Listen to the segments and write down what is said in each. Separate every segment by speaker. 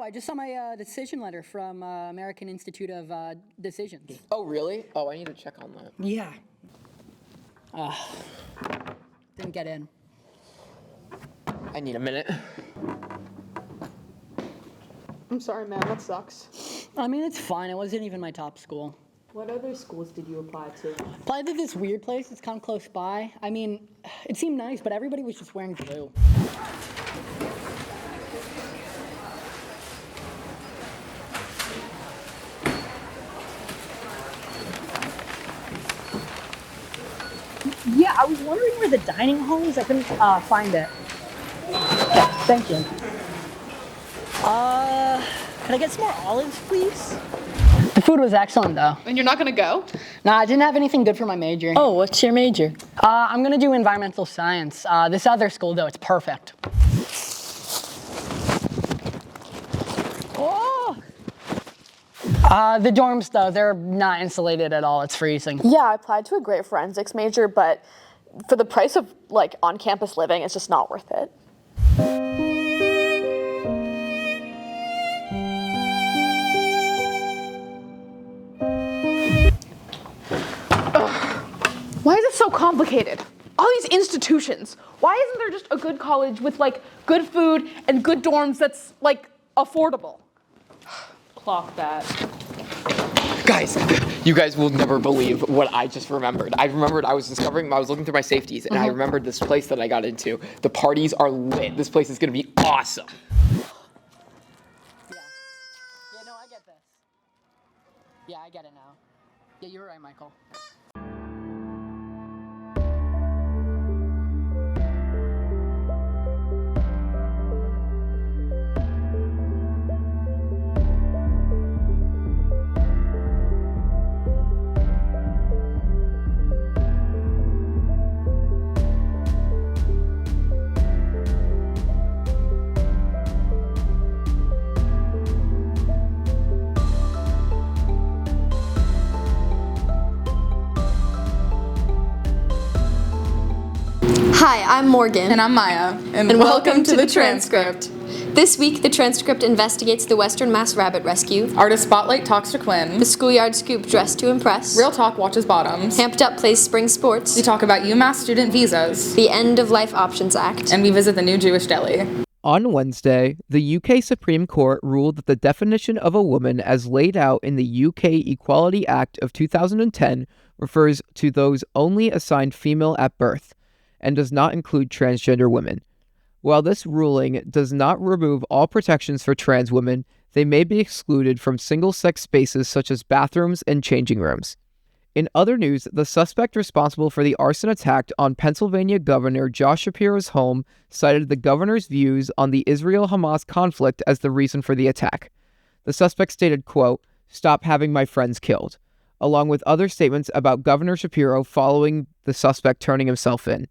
Speaker 1: I just saw my decision letter from American Institute of Decisions.
Speaker 2: Oh, really? Oh, I need to check on that.
Speaker 1: Yeah. Didn't get in.
Speaker 2: I need a minute.
Speaker 3: I'm sorry, man, that sucks.
Speaker 1: I mean, it's fine. It wasn't even my top school.
Speaker 3: What other schools did you apply to?
Speaker 1: Applied to this weird place. It's kind of close by. I mean, it seemed nice, but everybody was just wearing blue. Yeah, I was wondering where the dining hall is. I couldn't find it. Okay, thank you. Can I get some more olives, please? The food was excellent, though.
Speaker 3: And you're not gonna go?
Speaker 1: Nah, I didn't have anything good for my major.
Speaker 4: Oh, what's your major?
Speaker 1: I'm gonna do environmental science. This other school, though, it's perfect. Oh! The dorms, though, they're not insulated at all. It's freezing.
Speaker 3: Yeah, I applied to a great forensics major, but for the price of, like, on-campus living, it's just not worth it. Why is it so complicated? All these institutions. Why isn't there just a good college with, like, good food and good dorms that's, like, affordable? Clock that.
Speaker 2: Guys, you guys will never believe what I just remembered. I was looking through my safeties, and I remembered this place that I got into. The parties are lit. This place is gonna be awesome.
Speaker 1: Yeah, no, I get this. Yeah, I get it now. Yeah, you're right, Michael.
Speaker 5: Hi, I'm Morgan.
Speaker 6: And I'm Maya.
Speaker 5: And welcome to the Transcript. This week, the Transcript investigates the Western Mass Rabbit Rescue.
Speaker 6: Artist Spotlight talks to Quinn.
Speaker 5: The Schoolyard Scoop dressed to impress.
Speaker 6: Real Talk watches bottoms.
Speaker 5: Amped Up plays spring sports.
Speaker 6: We talk about UMass student visas.
Speaker 5: The End of Life Options Act.
Speaker 6: And we visit the new Jewish deli.
Speaker 7: On Wednesday, the UK Supreme Court ruled that the definition of a woman as laid out in the UK Equality Act of 2010 refers to those only assigned female at birth, and does not include transgender women. While this ruling does not remove all protections for trans women, they may be excluded from single-sex spaces such as bathrooms and changing rooms. In other news, the suspect responsible for the arson attack on Pennsylvania Governor Josh Shapiro's home cited the governor's views on the Israel-Hamas conflict as the reason for the attack. The suspect stated, quote, "Stop having my friends killed," along with other statements about Governor Shapiro following the suspect turning himself in.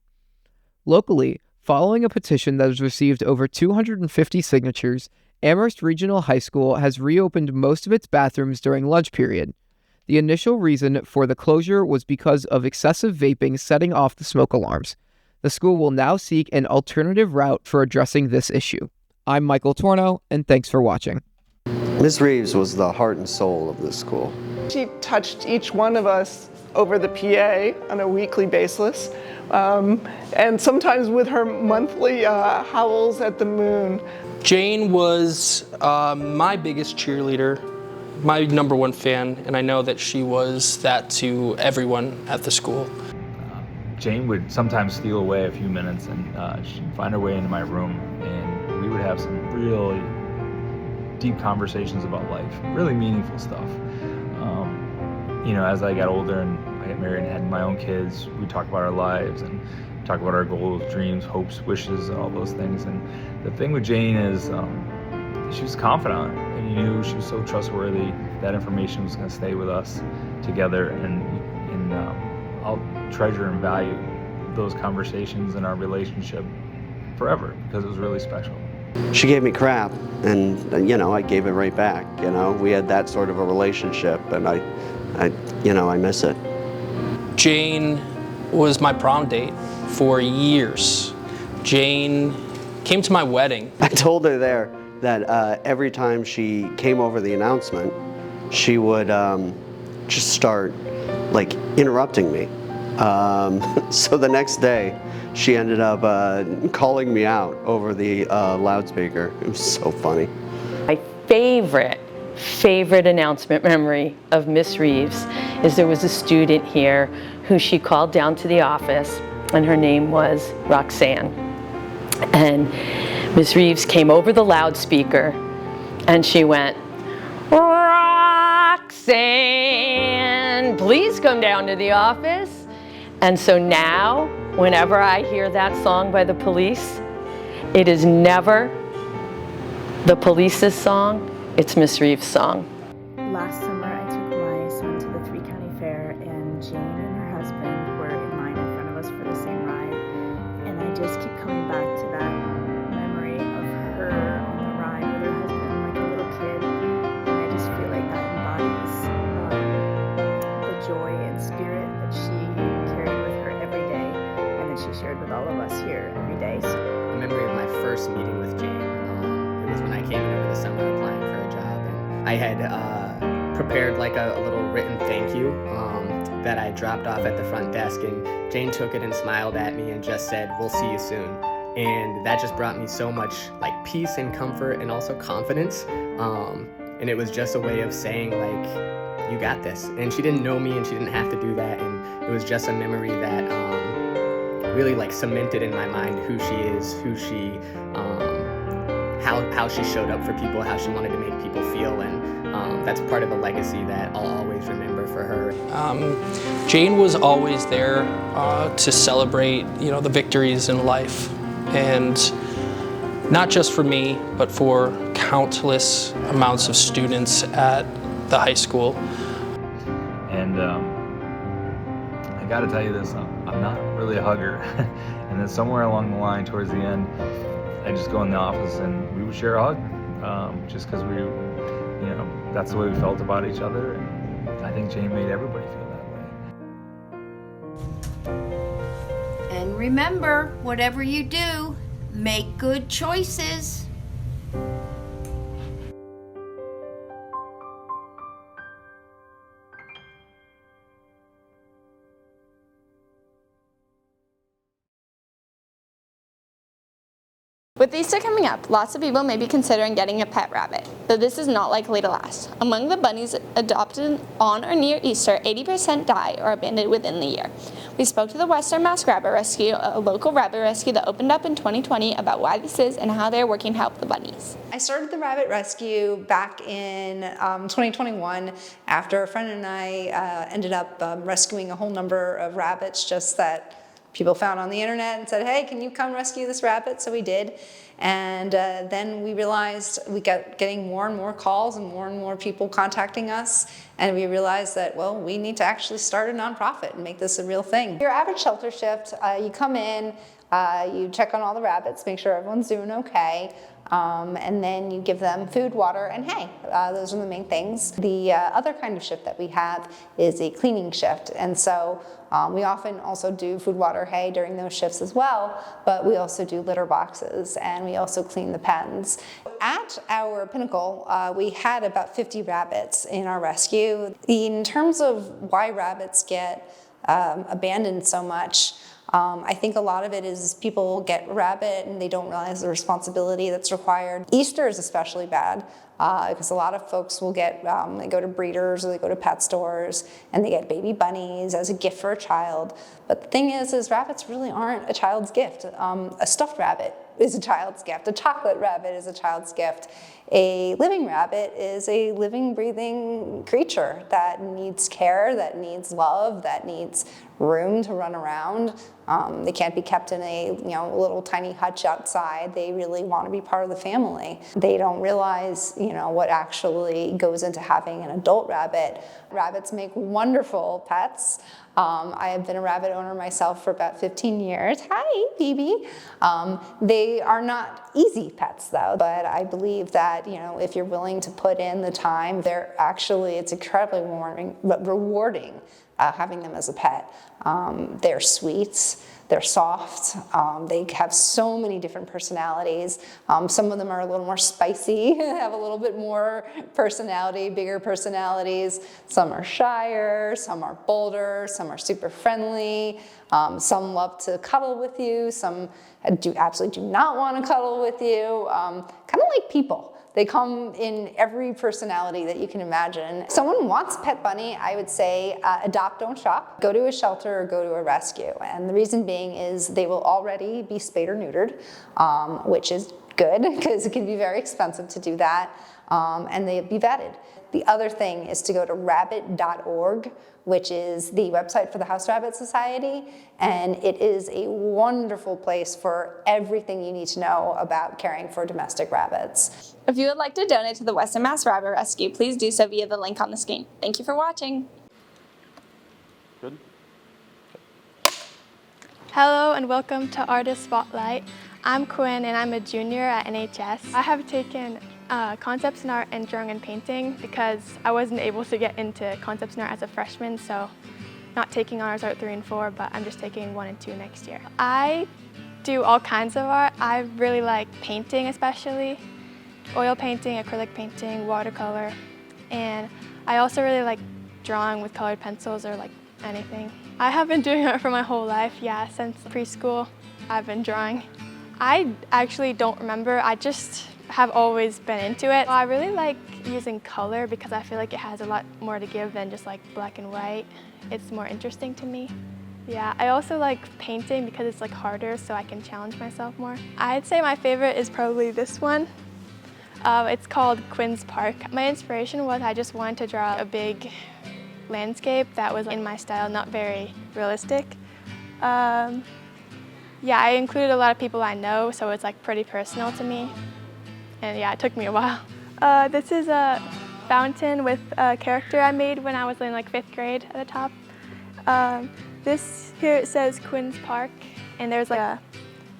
Speaker 7: Locally, following a petition that has received over 250 signatures, Amherst Regional High School has reopened most of its bathrooms during lunch period. The initial reason for the closure was because of excessive vaping setting off the smoke alarms. The school will now seek an alternative route for addressing this issue. I'm Michael Torno, and thanks for watching.
Speaker 8: Ms. Reeves was the heart and soul of this school.
Speaker 9: She touched each one of us over the PA on a weekly basis. And sometimes with her monthly howls at the moon.
Speaker 10: Jane was my biggest cheerleader, my number one fan, and I know that she was that to everyone at the school.
Speaker 11: Jane would sometimes steal away a few minutes and she'd find her way into my room, and we would have some really deep conversations about life, really meaningful stuff. As I got older and I got married and had my own kids, we talked about our lives and talk about our goals, dreams, hopes, wishes, and all those things. And the thing with Jane is she was confident, and you knew she was so trustworthy. That information was going to stay with us together, and I'll treasure and value those conversations and our relationship forever because it was really special.
Speaker 8: She gave me crap, and I gave it right back. We had that sort of a relationship, and I miss it.
Speaker 10: Jane was my prom date for years. Jane came to my wedding.
Speaker 8: I told her there, that every time she came over the announcement, she would just start like interrupting me. So the next day, she ended up calling me out over the loudspeaker. It was so funny.
Speaker 4: My favorite announcement memory of Miss Reeves is there was a student here who she called down to the office, and her name was Roxanne. And Miss Reeves came over the loudspeaker and she went, "Roxanne, please come down to the office." And so now, whenever I hear that song by the Police, it is never the Police's song, it's Miss Reeves' song.
Speaker 12: Last summer, I took my son to the 3 County Fair, and Jane and her husband were in line in front of us for the same ride. And I just keep coming back to that memory of her on the ride with her husband like a little kid. And I just feel like that embodies the joy and spirit that she carried with her every day and that she shared with all of us here every day. So,
Speaker 2: A memory of my first meeting with Jane. It was when I came in over the summer applying for a job, and I had prepared like a little written thank you that I dropped off at the front desk, and Jane took it and smiled at me and just said, "We'll see you soon." And that just brought me so much like peace and comfort and also confidence. And it was just a way of saying like, "You got this." And she didn't know me and she didn't have to do that, and it was just a memory that really like cemented in my mind who she is, who she how she showed up for people, how she wanted to make people feel, and that's part of a legacy that I'll always remember for her.
Speaker 10: Jane was always there to celebrate, the victories in life, and not just for me, but for countless amounts of students at the high school.
Speaker 11: And I gotta tell you this, I'm not really a hugger. And then somewhere along the line, towards the end, I just go in the office and we would share a hug, just because that's the way we felt about each other. And I think Jane made everybody feel that way.
Speaker 13: And remember, whatever you do, make good choices.
Speaker 3: With Easter coming up, lots of people may be considering getting a pet rabbit, though this is not likely to last. Among the bunnies adopted on or near Easter, 80% die or abandoned within the year. We spoke to the Western Mass Rabbit Rescue, a local rabbit rescue that opened up in 2020, about why this is and how they're working to help the bunnies.
Speaker 14: I started the rabbit rescue back in 2021 after a friend and I ended up rescuing a whole number of rabbits just that people found on the internet and said, "Hey, can you come rescue this rabbit?" So we did. And then we realized we got getting more and more calls and more people contacting us. And we realized that, well, we need to actually start a nonprofit and make this a real thing. Your average shelter shift, you come in, you check on all the rabbits, make sure everyone's doing okay. And then you give them food, water, and hay. Those are the main things. The other kind of shift that we have is a cleaning shift. And so we often also do food, water, hay during those shifts as well, but we also do litter boxes and we also clean the pens. At our pinnacle, we had about 50 rabbits in our rescue. In terms of why rabbits get abandoned so much, I think a lot of it is people get a rabbit and they don't realize the responsibility that's required. Easter is especially bad because a lot of folks will get, they go to breeders or they go to pet stores and they get baby bunnies as a gift for a child. But the thing is rabbits really aren't a child's gift. A stuffed rabbit is a child's gift. A chocolate rabbit is a child's gift. A living rabbit is a living, breathing creature that needs care, that needs love, that needs room to run around. They can't be kept in a little tiny hutch outside. They really want to be part of the family. They don't realize what actually goes into having an adult rabbit. Rabbits make wonderful pets. I have been a rabbit owner myself for about 15 years. Hi, Phoebe. They are not easy pets though, but I believe that if you're willing to put in the time, it's incredibly rewarding having them as a pet. They're sweets. They're soft. They have so many different personalities. Some of them are a little more spicy, have a little bit more personality, bigger personalities. Some are shyer, some are bolder, some are super friendly. Some love to cuddle with you. Some absolutely do not want to cuddle with you. Kind of like people. They come in every personality that you can imagine. If someone wants a pet bunny, I would say adopt, don't shop. Go to a shelter or go to a rescue. And the reason being is they will already be spayed or neutered, which is good because it can be very expensive to do that, and they'll be vetted. The other thing is to go to rabbit.org, which is the website for the House Rabbit Society, and it is a wonderful place for everything you need to know about caring for domestic rabbits.
Speaker 3: If you would like to donate to the Western Mass Rabbit Rescue, please do so via the link on the screen. Thank you for watching.
Speaker 15: Good.
Speaker 16: Hello and welcome to Artist Spotlight. I'm Quinn and I'm a junior at NHS. I have taken concepts in art and drawing and painting because I wasn't able to get into concepts in art as a freshman, so not taking honors art 3 and 4, but I'm just taking 1 and 2 next year. I do all kinds of art. I really like painting, especially oil painting, acrylic painting, watercolor, and I also really like drawing with colored pencils or like anything. I have been doing art for my whole life, yeah, since preschool I've been drawing. I actually don't remember, I just have always been into it. I really like using color because I feel like it has a lot more to give than just like black and white. It's more interesting to me. Yeah, I also like painting because it's like harder, so I can challenge myself more. I'd say my favorite is probably this one. It's called Quinn's Park. My inspiration was I just wanted to draw a big landscape that was in my style, not very realistic. Yeah, I included a lot of people I know, so it's like pretty personal to me. And yeah, it took me a while. This is a fountain with a character I made when I was in like 5th grade at the top. This here, it says Quinn's Park, and there's like a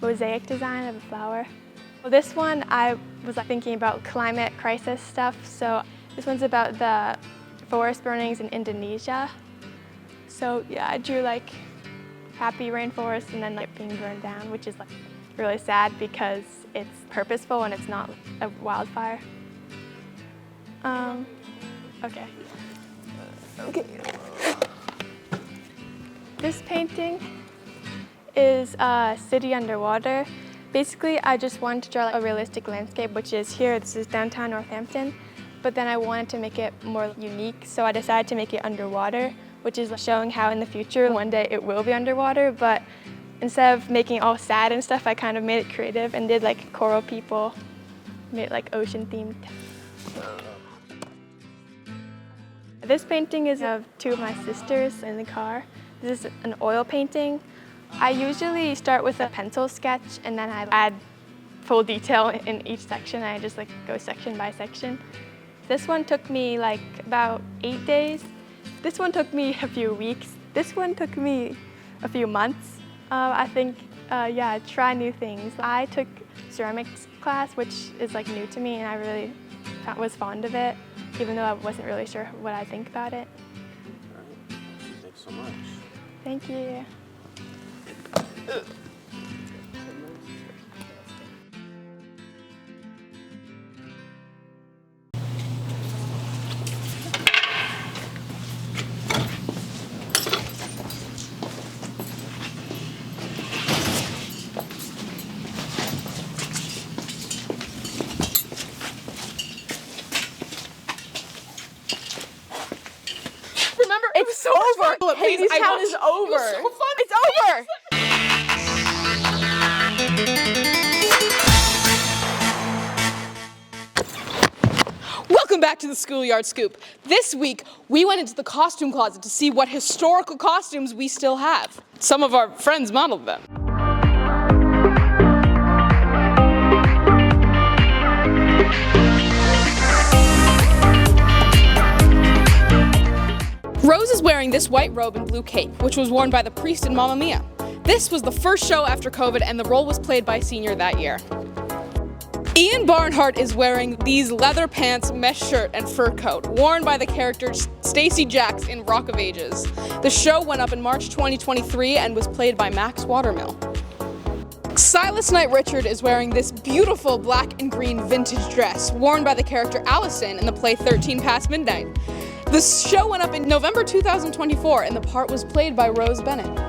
Speaker 16: mosaic design of a flower. Well, this one, I was thinking about climate crisis stuff, so this one's about the forest burnings in Indonesia. So yeah, I drew like happy rainforest and then like being burned down, which is like really sad because it's purposeful and it's not a wildfire. Okay. This painting is a city underwater. Basically, I just wanted to draw a realistic landscape, which is here, this is downtown Northampton, but then I wanted to make it more unique, so I decided to make it underwater, which is showing how in the future, one day it will be underwater, but instead of making it all sad and stuff, I kind of made it creative and did like coral people, made it like ocean themed. This painting is of 2 of my sisters in the car. This is an oil painting. I usually start with a pencil sketch and then I add full detail in each section. I just like go section by section. This one took me like about 8 days. This one took me a few weeks. This one took me a few months. I think, yeah, try new things. I took ceramics class, which is like new to me, and I really was fond of it, even though I wasn't really sure what I think about it.
Speaker 15: All right. Thanks so much.
Speaker 16: Thank you.
Speaker 6: It's over. Hades Town is over.
Speaker 2: It was so fun.
Speaker 6: It's over. Welcome back to the Schoolyard Scoop. This week, we went into the costume closet to see what historical costumes we still have. Some of our friends modeled them. Rose is wearing this white robe and blue cape, which was worn by the priest in Mamma Mia. This was the first show after COVID, and the role was played by a senior that year. Ian Barnhart is wearing these leather pants, mesh shirt, and fur coat, worn by the character Stacey Jacks in Rock of Ages. The show went up in March 2023 and was played by Max Watermill. Silas Knight Richard is wearing this beautiful black and green vintage dress, worn by the character Allison in the play 13 Past Midnight. The show went up in November 2024 and the part was played by Rose Bennett.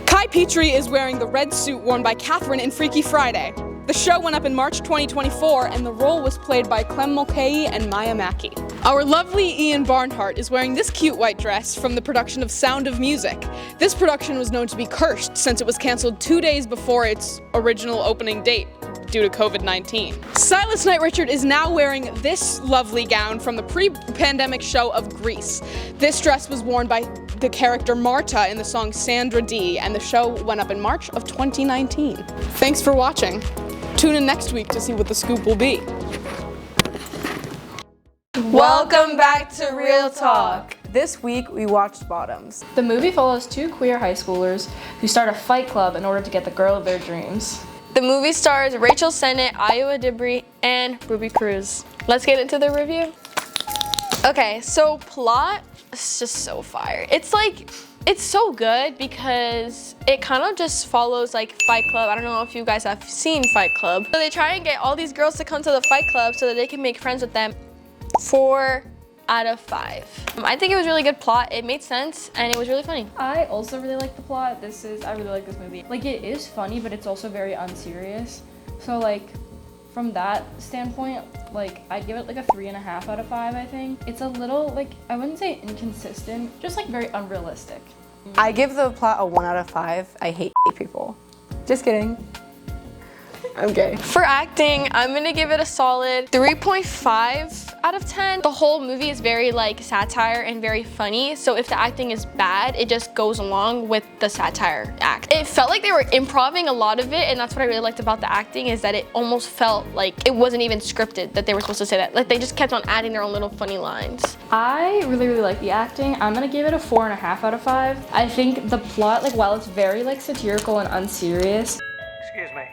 Speaker 6: Kai Petrie is wearing the red suit worn by Catherine in Freaky Friday. The show went up in March 2024 and the role was played by Clem Mulcahy and Maya Mackey. Our lovely Ian Barnhart is wearing this cute white dress from the production of Sound of Music. This production was known to be cursed since it was cancelled 2 days before its original opening date due to COVID-19. Silas Knight Richard is now wearing this lovely gown from the pre-pandemic show of Grease. This dress was worn by the character Marta in the song Sandra Dee, and the show went up in March of 2019. Thanks for watching. Tune in next week to see what the scoop will be.
Speaker 17: Welcome back to Real Talk. This week we watched Bottoms.
Speaker 3: The movie follows two queer high schoolers who start a fight club in order to get the girl of their dreams.
Speaker 17: The movie stars Rachel Sennett, Iowa Dibry, and Ruby Cruz. Let's get into the review. Okay, so plot is just so fire. It's so good because it kind of just follows like Fight Club. I don't know if you guys have seen Fight Club. So they try and get all these girls to come to the Fight Club so that they can make friends with them. 4 out of 5. I think it was really good plot. It made sense and it was really funny.
Speaker 3: I also really like the plot. I really like this movie. Like, it is funny, but it's also very unserious. So like, from that standpoint, like, I'd give it like a 3.5 out of 5, I think. It's a little, like, I wouldn't say inconsistent, just like very unrealistic.
Speaker 17: I give the plot a 1 out of 5. I hate people. Just kidding. I'm gay. For acting, I'm gonna give it a solid 3.5 out of 10. The whole movie is very like satire and very funny, so if the acting is bad, it just goes along with the satire act. It felt like they were improvising a lot of it, and that's what I really liked about the acting, is that it almost felt like it wasn't even scripted, that they were supposed to say that. Like, they just kept on adding their own little funny lines.
Speaker 3: I really like the acting. I'm gonna give it a 4.5 out of 5. I think the plot, like, while it's very like satirical and unserious.
Speaker 18: Excuse me.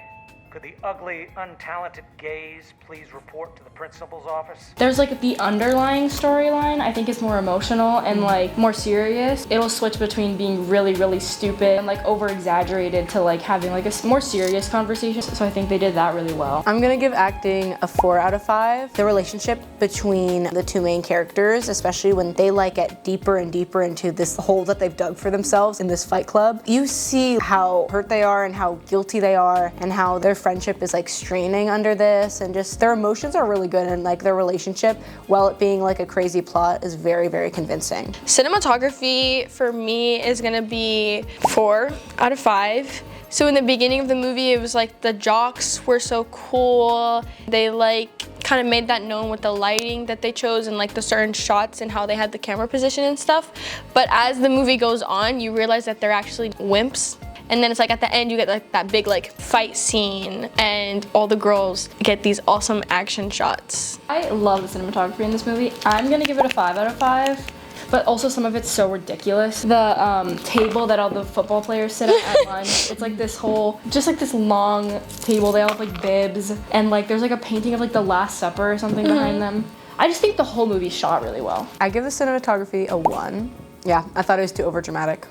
Speaker 18: Could the ugly, untalented gays please report to the principal's office?
Speaker 3: There's like the underlying storyline, I think it's more emotional and like more serious. It'll switch between being really stupid and like over exaggerated to like having like a more serious conversation. So I think they did that really well.
Speaker 17: I'm gonna give acting a 4 out of 5. The relationship between the two main characters, especially when they like get deeper and deeper into this hole that they've dug for themselves in this fight club, you see how hurt they are and how guilty they are and how their friendship is like straining under this, and just their emotions are really good, and like their relationship, while it being like a crazy plot, is very convincing. Cinematography for me is gonna be 4 out of 5. So in the beginning of the movie, it was like the jocks were so cool. They like kind of made that known with the lighting that they chose and like the certain shots and how they had the camera position and stuff. But as the movie goes on, you realize that they're actually wimps. And then it's like at the end you get like that big like fight scene and all the girls get these awesome action shots.
Speaker 3: I love the cinematography in this movie. I'm gonna give it a 5 out of 5, but also some of it's so ridiculous. The table that all the football players sit at lunch, it's like this whole, just like this long table. They all have like bibs, and like there's like a painting of like the Last Supper or something behind them. I just think the whole movie shot really well.
Speaker 17: I give the cinematography a 1. Yeah, I thought it was too overdramatic.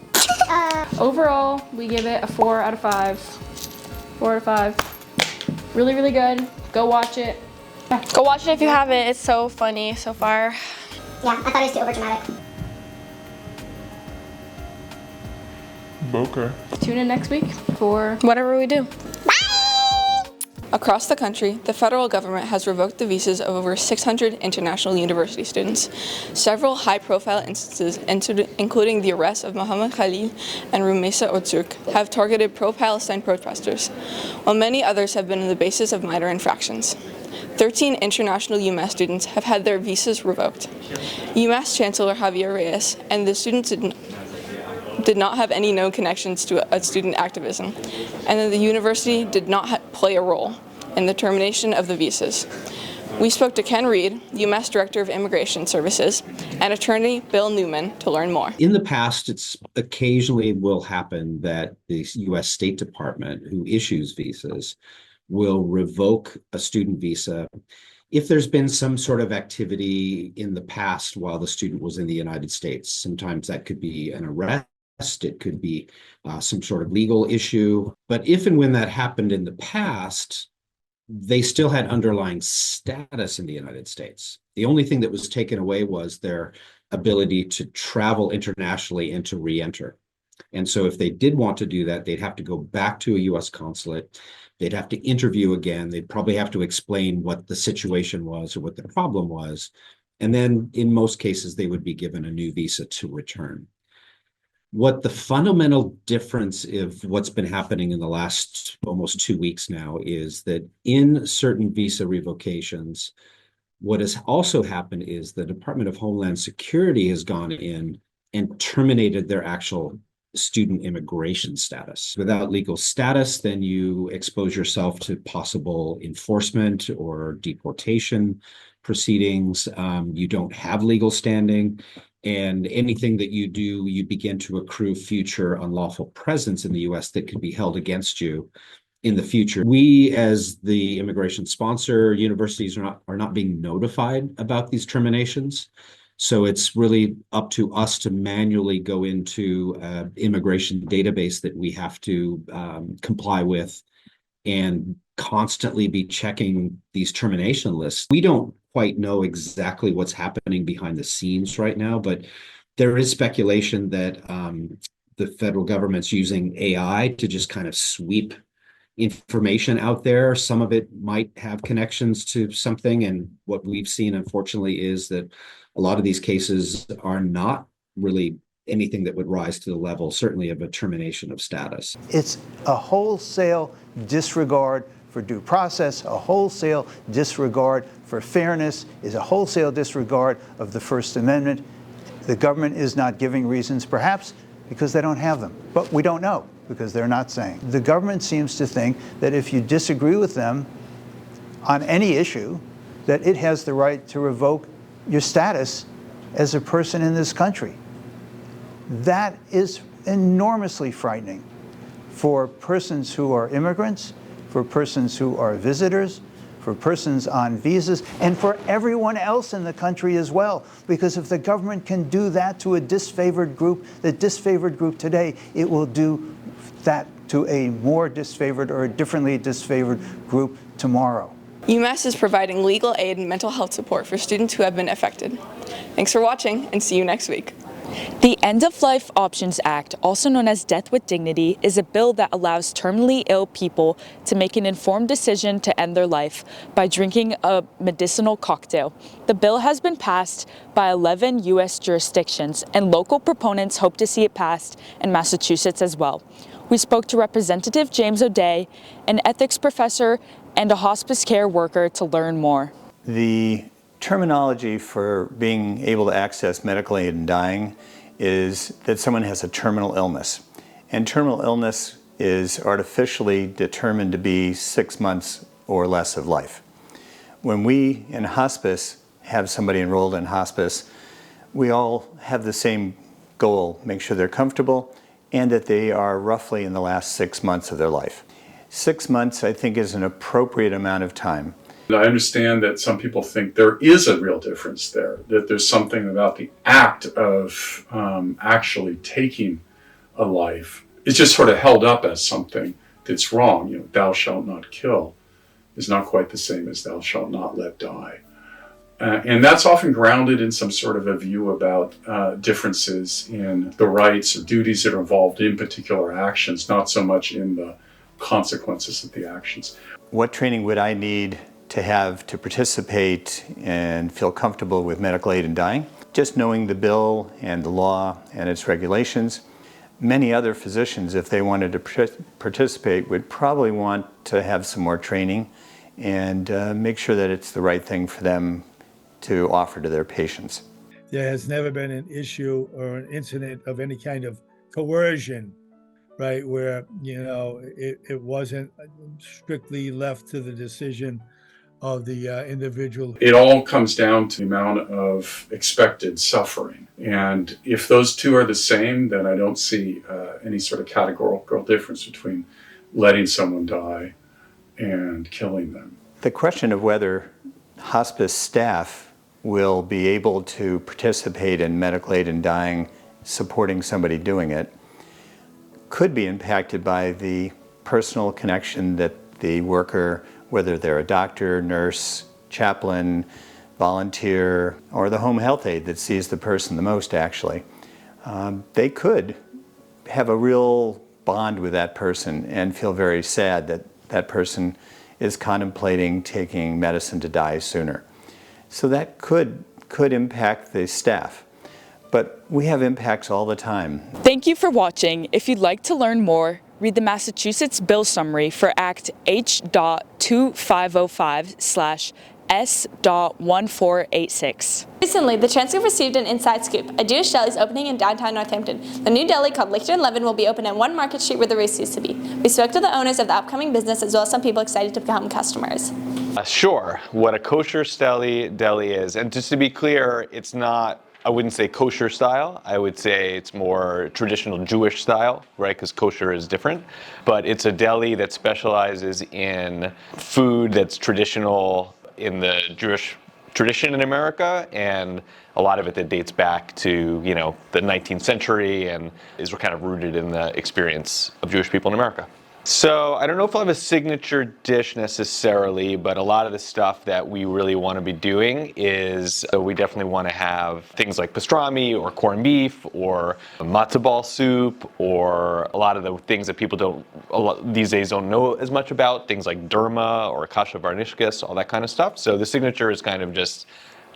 Speaker 3: Overall, we give it a 4 out of 5. 4 out of 5. Really good. Go watch it. Yeah.
Speaker 17: Go watch it if you haven't. It's so funny so far.
Speaker 19: Yeah, I thought it was too overdramatic.
Speaker 11: Okay.
Speaker 3: Tune in next week for
Speaker 17: whatever we do.
Speaker 20: Across the country, the federal government has revoked the visas of over 600 international university students. Several high-profile instances, including the arrest of Mohammed Khalil and Rumeysa Otzuk, have targeted pro-Palestine protesters, while many others have been on the basis of minor infractions. 13 international UMass students have had their visas revoked. UMass Chancellor Javier Reyes and the students did not have any known connections to student activism, and that the university did not play a role in the termination of the visas. We spoke to Ken Reed, UMass Director of Immigration Services, and attorney Bill Newman to learn more.
Speaker 21: In the past, it's occasionally will happen that the U.S. State Department, who issues visas, will revoke a student visa if there's been some sort of activity in the past while the student was in the United States. Sometimes that could be an arrest, it could be some sort of legal issue. But if and when that happened in the past, they still had underlying status in the United States. The only thing that was taken away was their ability to travel internationally and to re-enter. And so if they did want to do that, they'd have to go back to a US consulate. They'd have to interview again. They'd probably have to explain what the situation was or what the problem was. And then in most cases, they would be given a new visa to return. What the fundamental difference of what's been happening in the last almost 2 weeks now is that in certain visa revocations, what has also happened is the Department of Homeland Security has gone in and terminated their actual student immigration status. Without legal status, then you expose yourself to possible enforcement or deportation proceedings. You don't have legal standing. And anything that you do, you begin to accrue future unlawful presence in the US that could be held against you in the future. We, as the immigration sponsor, universities are not being notified about these terminations. So it's really up to us to manually go into an immigration database that we have to comply with and constantly be checking these termination lists. We don't quite know exactly what's happening behind the scenes right now, but there is speculation that the federal government's using AI to just kind of sweep information out there. Some of it might have connections to something. And what we've seen, unfortunately, is that a lot of these cases are not really anything that would rise to the level, certainly, of a termination of status.
Speaker 22: It's a wholesale disregard for due process, a wholesale disregard for fairness, is a wholesale disregard of the First Amendment. The government is not giving reasons, perhaps because they don't have them, but we don't know because they're not saying. The government seems to think that if you disagree with them on any issue, that it has the right to revoke your status as a person in this country. That is enormously frightening for persons who are immigrants, for persons who are visitors, for persons on visas, and for everyone else in the country as well. Because if the government can do that to a disfavored group, the disfavored group today, it will do that to a more disfavored or a differently disfavored group tomorrow.
Speaker 20: UMass is providing legal aid and mental health support for students who have been affected. Thanks for watching, and see you next week.
Speaker 23: The End-of-Life Options Act, also known as Death with Dignity, is a bill that allows terminally ill people to make an informed decision to end their life by drinking a medicinal cocktail. The bill has been passed by 11 U.S. jurisdictions, and local proponents hope to see it passed in Massachusetts as well. We spoke to Representative James O'Day, an ethics professor and a hospice care worker, to learn more.
Speaker 24: The terminology for being able to access medical aid in dying is that someone has a terminal illness. And terminal illness is artificially determined to be 6 months or less of life. When we in hospice have somebody enrolled in hospice, we all have the same goal: make sure they're comfortable and that they are roughly in the last 6 months of their life. 6 months, I think, is an appropriate amount of time.
Speaker 25: I understand that some people think there is a real difference there, that there's something about the act of actually taking a life. It's just sort of held up as something that's wrong. You know, thou shalt not kill is not quite the same as thou shalt not let die. And that's often grounded in some sort of a view about differences in the rights or duties that are involved in particular actions, not so much in the consequences of the actions.
Speaker 24: What training would I need to have to participate and feel comfortable with medical aid in dying? Just knowing the bill and the law and its regulations. Many other physicians, if they wanted to participate, would probably want to have some more training and make sure that it's the right thing for them to offer to their patients.
Speaker 26: There has never been an issue or an incident of any kind of coercion, right, where, you know, it wasn't strictly left to the decision of the individual.
Speaker 25: It all comes down to the amount of expected suffering. And if those two are the same, then I don't see any sort of categorical difference between letting someone die and killing them.
Speaker 24: The question of whether hospice staff will be able to participate in medical aid in dying, supporting somebody doing it, could be impacted by the personal connection that the worker, whether they're a doctor, nurse, chaplain, volunteer, or the home health aide that sees the person the most actually, they could have a real bond with that person and feel very sad that that person is contemplating taking medicine to die sooner. So that could impact the staff. But we have impacts all the time.
Speaker 23: Thank you for watching. If you'd like to learn more, read the Massachusetts Bill Summary for Act H.2505/S.1486.
Speaker 3: Recently, the Transcript received an inside scoop. A Jewish deli is opening in downtown Northampton. The new deli, called Lichter & Levin, will be open on 1 Market Street where the Reeves used to be. We spoke to the owners of the upcoming business as well as some people excited to become customers.
Speaker 1: Sure, what a kosher deli is. And just to be clear, it's not, I wouldn't say kosher style. I would say it's more traditional Jewish style, right? Because kosher is different. But it's a deli that specializes in food that's traditional in the Jewish tradition in America, and a lot of it that dates back to, you know, the 19th century and is kind of rooted in the experience of Jewish people in America. So I don't know if I'll have a signature dish necessarily, but a lot of the stuff that we really want to be doing is, so we definitely want to have things like pastrami or corned beef or matzo ball soup, or a lot of the things that people these days don't know as much about, things like derma or kasha varnishkis, all that kind of stuff. So the signature is kind of just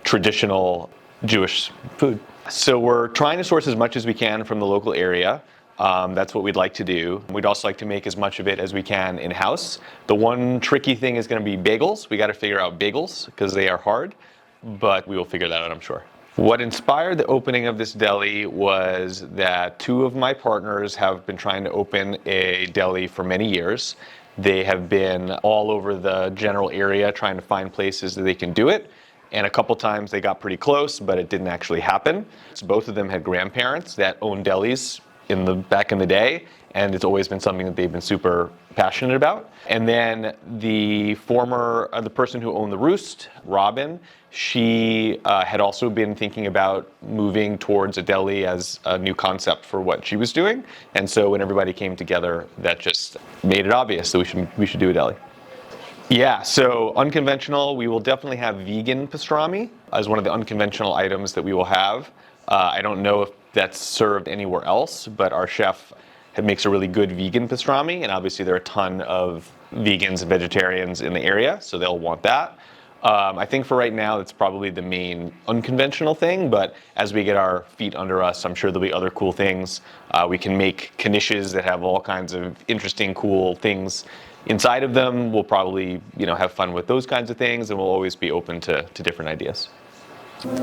Speaker 1: traditional Jewish food. So we're trying to source as much as we can from the local area. That's what we'd like to do. We'd also like to make as much of it as we can in-house. The one tricky thing is going to be bagels. We got to figure out bagels because they are hard, but we will figure that out, I'm sure. What inspired the opening of this deli was that 2 of my partners have been trying to open a deli for many years. They have been all over the general area trying to find places that they can do it. And a couple times they got pretty close, but it didn't actually happen. So both of them had grandparents that owned delis back in the day, and it's always been something that they've been super passionate about. And then the person who owned the Roost, Robin, she had also been thinking about moving towards a deli as a new concept for what she was doing. And so when everybody came together, that just made it obvious that we should do a deli. Yeah, so unconventional, we will definitely have vegan pastrami as one of the unconventional items that we will have. I don't know if that's served anywhere else, but our chef makes a really good vegan pastrami, and obviously there are a ton of vegans and vegetarians in the area, so they'll want that. I think for right now, that's probably the main unconventional thing, but as we get our feet under us, I'm sure there'll be other cool things. We can make knishes that have all kinds of interesting, cool things inside of them. We'll probably, have fun with those kinds of things, and we'll always be open to different ideas.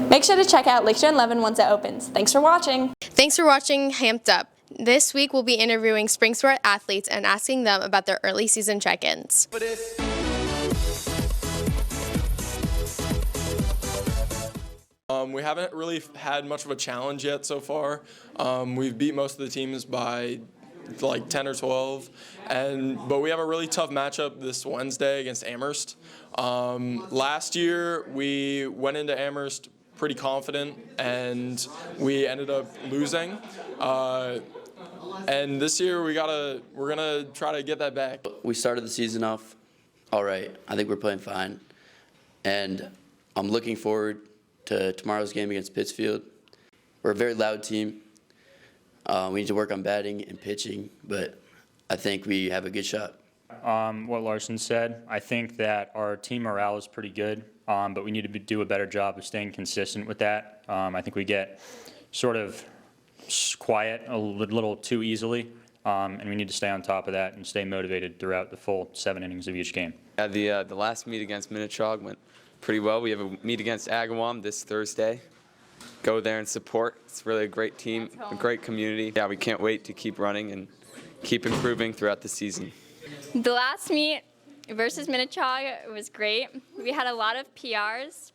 Speaker 3: Make sure to check out Lichter & Levin once it opens. Thanks for watching.
Speaker 4: Thanks for watching Hamped Up. This week we'll be interviewing spring sport athletes and asking them about their early season check-ins.
Speaker 5: We haven't really had much of a challenge yet so far. We've beat most of the teams by like 10 or 12, but we have a really tough matchup this Wednesday against Amherst. Last year we went into Amherst pretty confident and we ended up losing. And this year we're gonna try to get that back.
Speaker 7: We started the season off all right. I think we're playing fine, and I'm looking forward to tomorrow's game against Pittsfield. We're a very loud team. We need to work on batting and pitching, but I think we have a good shot.
Speaker 8: What Larson said, I think that our team morale is pretty good, but we need to do a better job of staying consistent with that. I think we get sort of quiet a little too easily, and we need to stay on top of that and stay motivated throughout the full 7 innings of each game.
Speaker 9: Yeah, the last meet against Minnetrog went pretty well. We have a meet against Agawam this Thursday. Go there and support. It's really a great team, a great community. Yeah, we can't wait to keep running and keep improving throughout the season.
Speaker 27: The last meet versus Minnetrog was great.
Speaker 10: We had a lot of PRs.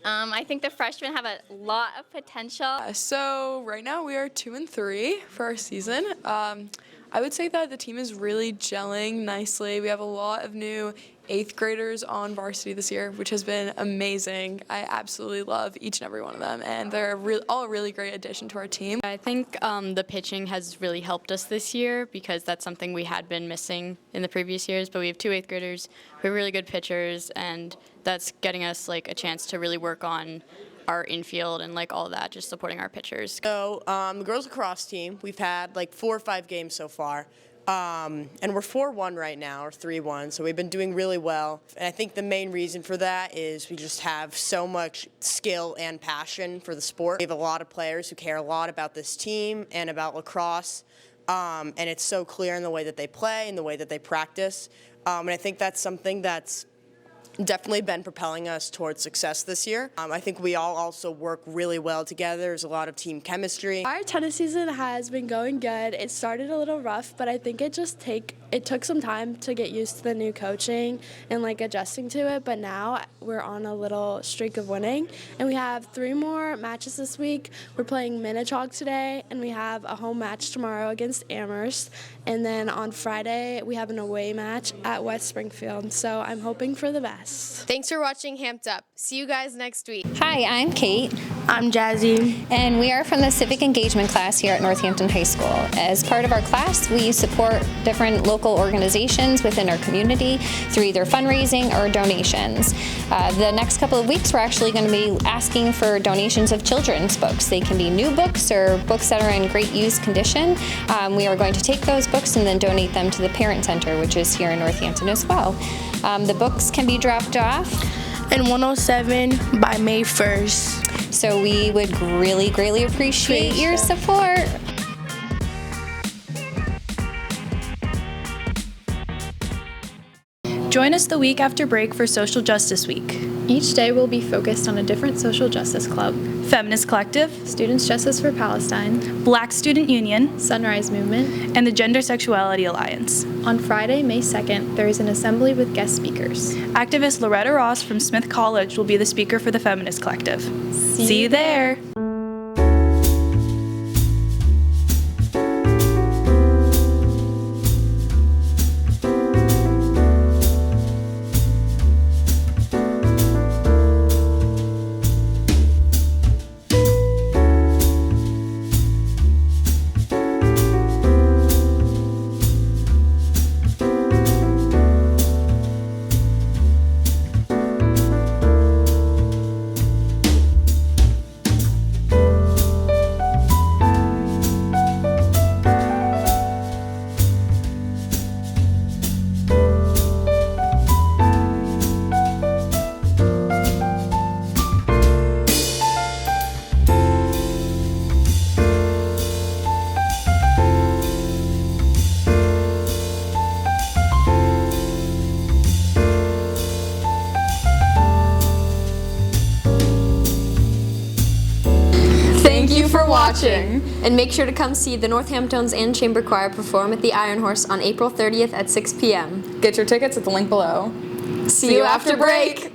Speaker 10: I think the freshmen have a lot of potential.
Speaker 20: So right now we are 2-3 for our season. I would say that the team is really gelling nicely. We have a lot of new 8th graders on varsity this year, which has been amazing. I absolutely love each and every one of them, and they're all a really great addition to our team.
Speaker 12: I think the pitching has really helped us this year because that's something we had been missing in the previous years, but we have 2 8th graders who are really good pitchers, and that's getting us like a chance to really work on our infield and like all that, just supporting our pitchers.
Speaker 13: So the girls lacrosse team, we've had like 4 or 5 games so far. And we're 4-1 right now, or 3-1, so we've been doing really well. And I think the main reason for that is we just have so much skill and passion for the sport. We have a lot of players who care a lot about this team and about lacrosse, and it's so clear in the way that they play and the way that they practice. And I think that's something that's definitely been propelling us towards success this year. I think we all also work really well together. There's a lot of team chemistry.
Speaker 14: Our tennis season has been going good. It started a little rough, but I think it took some time to get used to the new coaching and like adjusting to it, but now we're on a little streak of winning, and we have 3 more matches this week. We're playing Minnetonka today, and we have a home match tomorrow against Amherst, and then on Friday we have an away match at West Springfield, so I'm hoping for the best.
Speaker 4: Thanks for watching Hamped Up. See you guys next week.
Speaker 15: Hi, I'm Kate.
Speaker 14: I'm Jazzy.
Speaker 15: And we are from the Civic Engagement class here at Northampton High School. As part of our class, we support different local organizations within our community through either fundraising or donations. The next couple of weeks, we're actually going to be asking for donations of children's books. They can be new books or books that are in great used condition. We are going to take those books and then donate them to the Parent Center, which is here in Northampton as well. The books can be dropped off
Speaker 14: in 107 by May 1st.
Speaker 15: So we would really greatly appreciate your support.
Speaker 23: Join us the week after break for Social Justice Week.
Speaker 16: Each day will be focused on a different social justice club.
Speaker 23: Feminist Collective,
Speaker 16: Students Justice for Palestine,
Speaker 23: Black Student Union,
Speaker 16: Sunrise Movement,
Speaker 23: and the Gender Sexuality Alliance.
Speaker 16: On Friday, May 2nd, there is an assembly with guest speakers.
Speaker 23: Activist Loretta Ross from Smith College will be the speaker for the Feminist Collective. See you there!
Speaker 15: And make sure to come see the Northamptons and Chamber Choir perform at the Iron Horse on April 30th at 6 p.m.
Speaker 6: Get your tickets at the link below.
Speaker 15: See you after break.